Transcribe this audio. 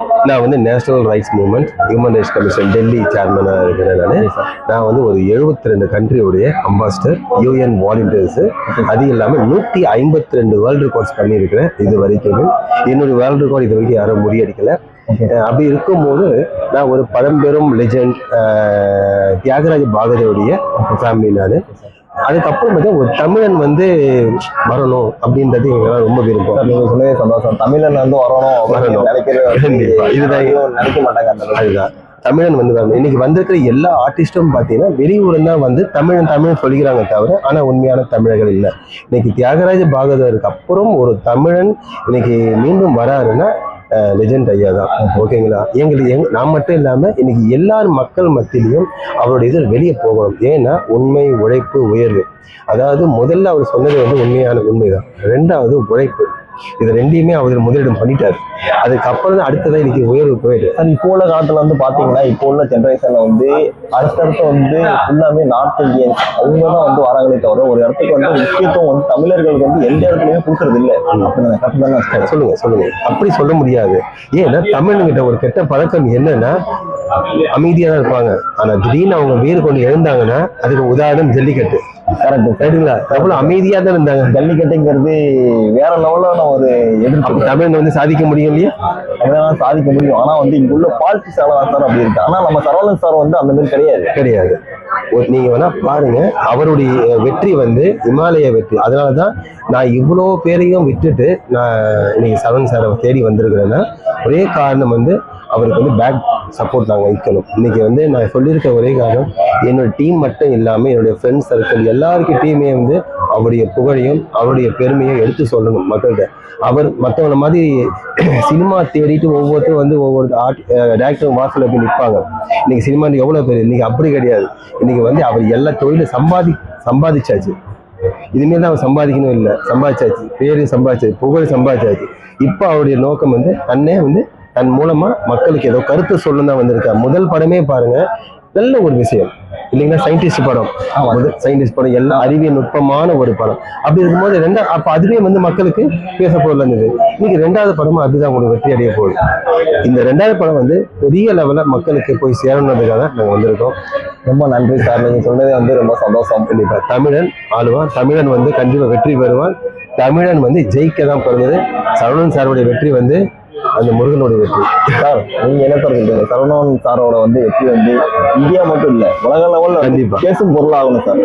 நான் வந்து national rights movement human rights commission Delhi சேர்மனாக இருக்கிறேன். நான் வந்து ஒரு 72 கண்ட்ரியோடைய அம்பாசிடர், யூஎன் வாலண்டியர்ஸு, அது இல்லாமல் 152 வேர்ல்டு ரெக்கார்ட்ஸ் பண்ணியிருக்கிறேன் இது வரைக்கும். என்னுடைய வேர்ல்டு ரெக்கார்டு இது வரைக்கும் யாரும் முறியடிக்கலை. அப்படி இருக்கும்போது நான் ஒரு பழம்பெரும் லெஜெண்ட் தியாகராஜ பாகவதருடைய ஃபேமிலி. நான் அதுக்கப்புறம் வந்து ஒரு தமிழன் வந்து வரணும் அப்படின்றது எங்களால் ரொம்ப விருப்பம். நீங்க சொன்னதே சந்தோஷம். தமிழன் வந்து வரணும் இதுதான் நினைக்க மாட்டாங்க. அதுதான் தமிழன் வந்து வரணும். இன்னைக்கு வந்திருக்கிற எல்லா ஆர்டிஸ்டும் பார்த்தீங்கன்னா வெளியூர் தான் வந்து தமிழன் சொல்லிக்கிறாங்க தவிர ஆனால் உண்மையான தமிழர்கள் இல்லை. இன்னைக்கு தியாகராஜ பாகவதருக்கு அப்புறம் ஒரு தமிழன் இன்னைக்கு மீண்டும் வராருன்னா லெஜெண்ட் ஐயா தான். ஓகேங்களா? நான் மட்டும் இல்லாமல் இன்னைக்கு எல்லார் மக்கள் மத்தியிலையும் அவருடைய இது வெளியே போகணும். ஏன்னா உண்மை, உழைப்பு, உயர்வு. அதாவது முதல்ல அவர் சொன்னது வந்து உண்மைதான். ரெண்டாவது உழைப்பு. இது ரெண்டையுமே அவர் முதலிடம் பண்ணிட்டாரு. அதுக்கப்புறம் தான் அடுத்ததான் இன்னைக்கு உயர்வு போயிட்டு. சார் இப்போ உள்ள காலத்துல வந்து பாத்தீங்கன்னா இப்போ உள்ள ஜென்ரேஷன்ல வந்து அடுத்தடுத்து வந்து ஃபுல்லாமே நார்த் இந்தியன்ஸ் அவங்க தான் வந்து வராங்களே தவிர ஒரு இடத்துக்கு வந்து முக்கியத்துவம் வந்து தமிழர்களுக்கு வந்து எந்த இடத்துலயுமே கொடுக்கறது இல்லை. சொல்லுங்க. அப்படி சொல்ல முடியாது. ஏன்னா தமிழ்கிட்ட ஒரு கெட்ட பழக்கம் என்னன்னா அமைதியா தான் இருப்பாங்க. ஆனா திடீர்னு அவங்க வீறு கொண்டு எழுந்தாங்கன்னா அதுக்கு உதாரணம் ஜல்லிக்கட்டு. கரெக்டுங்களா? எவ்வளவு அமைதியா தான் இருந்தாங்க. ஜல்லிக்கட்டுங்கிறது வேற லெவல்ல ஒரு எதிர்ப்பு. தமிழ் வந்து சாதிக்க முடியும் இல்லையா? தமிழால சாதிக்க முடியும். ஆனா வந்து இங்க உள்ள பாலிட்டிக்ஸ் சார் அப்படி இருக்கு. ஆனா நம்ம சரவணன் சார் வந்து அந்த மாதிரி கிடையாது. நீங்க வேணா பாருங்க, அவருடைய வெற்றி வந்து இமாலய வெற்றி. அதனாலதான் நான் இவ்வளோ பேரையும் விட்டுட்டு நான் இன்னைக்கு சரவணன் சாரை தேடி வந்திருக்கிறேன்னா ஒரே காரணம் வந்து அவருக்கு வந்து பேக் சப்போர்ட் நாங்கள் வைக்கணும். இன்னைக்கு வந்து நான் சொல்லியிருக்க ஒரே காரணம் என்னோட டீம் மட்டும் இல்லாமல் என்னுடைய ஃப்ரெண்ட்ஸ் சர்க்கிள் எல்லாருக்கிட்டையுமே வந்து அவருடைய புகழையும் அவருடைய பெருமையும் எடுத்து சொல்லணும் மக்கள்கிட்ட. அவர் மற்றவங்க மாதிரி சினிமா தேடிட்டு ஒவ்வொருத்தரும் வந்து ஒவ்வொரு டேரக்டர் வாசலில் போய் நிற்பாங்க. இன்னைக்கு சினிமா எவ்வளோ பேர், இன்னைக்கு அப்படி கிடையாது. இன்னைக்கு வந்து அவர் எல்லா தொழிலும் சம்பாதிச்சாச்சு. இனிமேல் தான் அவர் சம்பாதிக்கணும் இல்லை, சம்பாதிச்சாச்சு. பேரையும் சம்பாதிச்சாச்சு, புகழ் சம்பாதிச்சாச்சு. இப்போ அவருடைய நோக்கம் வந்து தன் மூலமா மக்களுக்கு ஏதோ கருத்து சொல்லணும் தான் வந்திருக்காரு. முதல் படமே பாருங்க, நல்ல ஒரு விஷயம் இல்லைங்களா? சயின்டிஸ்ட் படம் எல்லாம் அறிவியல் நுட்பமான ஒரு படம். அப்படி இருக்கும்போது அப்ப அதுவே வந்து மக்களுக்கு பேச பொருள் இருந்தது. இன்னைக்கு 2வது படமும் அப்படிதான் உங்களுக்கு வெற்றி அடைய போகுது. இந்த 2வது படம் வந்து பெரிய லெவலில் மக்களுக்கு போய் சேரணுன்றதுக்காக தான் நாங்கள் வந்திருக்கோம். ரொம்ப நன்றி சார். நீங்க சொன்னதே வந்து ரொம்ப சந்தோஷம். கண்டிப்பா தமிழன் ஆளுவான், தமிழன் வந்து கண்டிப்பா வெற்றி பெறுவான். தமிழன் வந்து ஜெயிக்க தான் பிறந்தது. சரவணன் சாருடைய வெற்றி வந்து அந்த முருகனுடைய வெற்றி. சார் நீங்க என்ன சொல்றீங்க? சரவணன் சாரோட வந்து வெற்றி வந்து இந்தியா மட்டும் இல்ல உலக லெவல்ல கண்டிப்பா பேசும் பொருளாகணும் சார்.